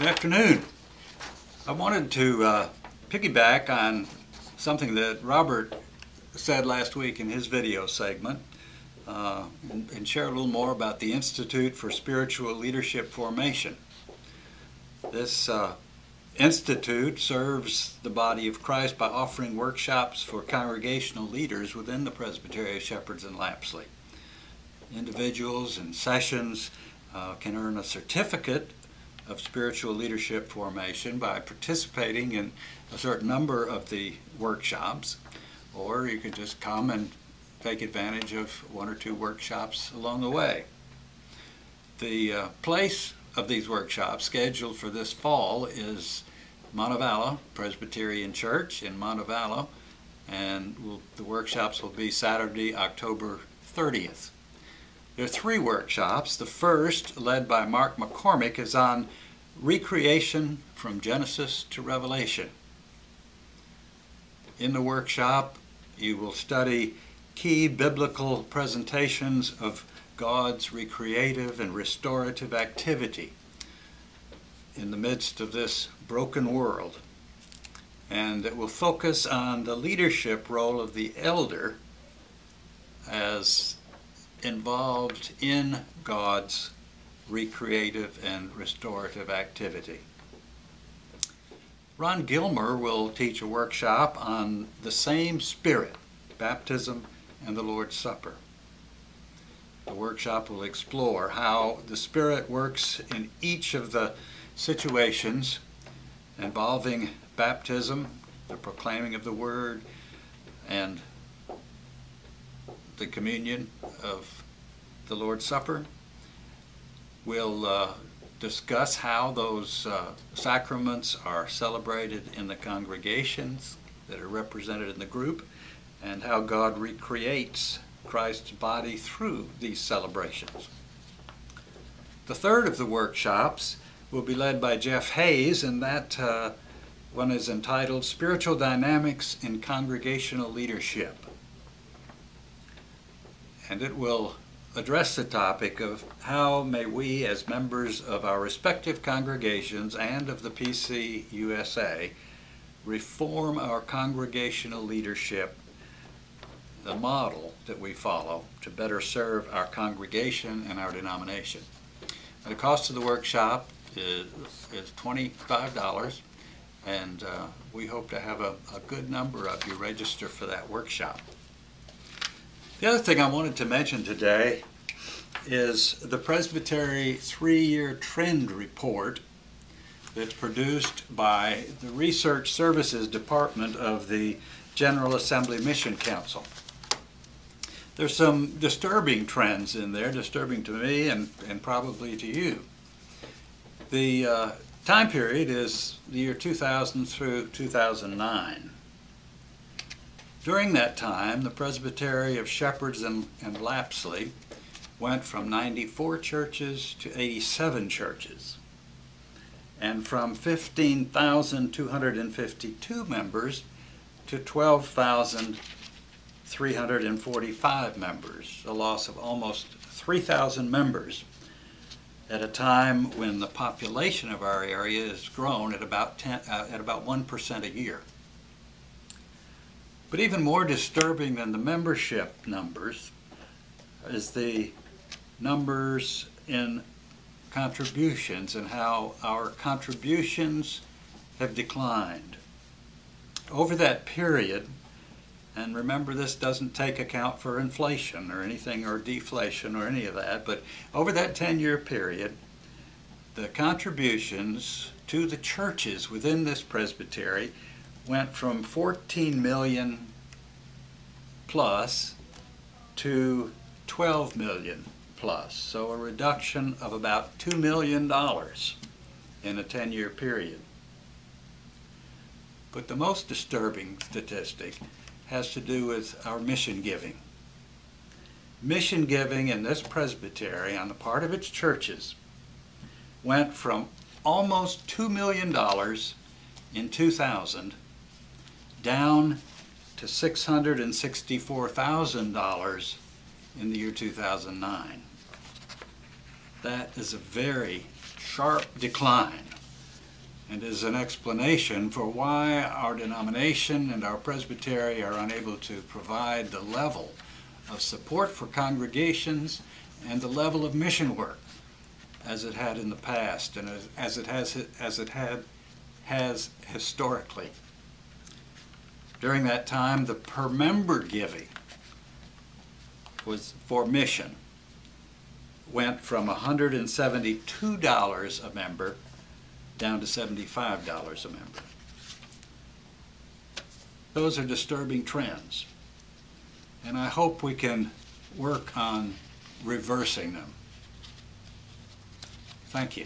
Good afternoon. I wanted to piggyback on something that Robert said last week in his video segment and share a little more about the Institute for Spiritual Leadership Formation. This institute serves the body of Christ by offering workshops for congregational leaders within the Presbytery of Shepherds and Lapsley. Individuals and sessions can earn a certificate of spiritual leadership formation by participating in a certain number of the workshops, or you could just come and take advantage of one or two workshops along the way. The place of these workshops scheduled for this fall is Montevallo Presbyterian Church in Montevallo, and the workshops will be Saturday, October 30th. There are three workshops. The first, led by Mark McCormick, is on recreation from Genesis to Revelation. In the workshop, you will study key biblical presentations of God's recreative and restorative activity in the midst of this broken world. And it will focus on the leadership role of the elder as involved in God's recreative and restorative activity. Ron Gilmer will teach a workshop on the same spirit, baptism and the Lord's Supper. The workshop will explore how the Spirit works in each of the situations involving baptism, the proclaiming of the Word, and the communion of the Lord's Supper. We'll discuss how those sacraments are celebrated in the congregations that are represented in the group, and how God recreates Christ's body through these celebrations. The third of the workshops will be led by Jeff Hayes, and that one is entitled Spiritual Dynamics in Congregational Leadership. And it will address the topic of how may we, as members of our respective congregations and of the PC USA, reform our congregational leadership, the model that we follow to better serve our congregation and our denomination. The cost of the workshop is $25, and we hope to have a good number of you register for that workshop. The other thing I wanted to mention today is the Presbytery 3-year trend report that's produced by the Research Services Department of the General Assembly Mission Council. There's some disturbing trends in there, disturbing to me and probably to you. The time period is the year 2000 through 2009. During that time, the Presbytery of Shepherds and Lapsley went from 94 churches to 87 churches, and from 15,252 members to 12,345 members, a loss of almost 3,000 members at a time when the population of our area has grown at about 1% a year. But even more disturbing than the membership numbers is the numbers in contributions and how our contributions have declined. Over that period, and remember this doesn't take account for inflation or anything or deflation or any of that, but over that 10-year period, the contributions to the churches within this presbytery went from 14 million plus to 12 million plus, so a reduction of about $2 million in a 10-year period. But the most disturbing statistic has to do with our mission giving. Mission giving in this presbytery on the part of its churches went from almost $2 million in 2000 down to $664,000 in the year 2009. That is a very sharp decline and is an explanation for why our denomination and our presbytery are unable to provide the level of support for congregations and the level of mission work as it had in the past and as it has historically. During that time, the per member giving was for mission went from $172 a member down to $75 a member. Those are disturbing trends, and I hope we can work on reversing them. Thank you.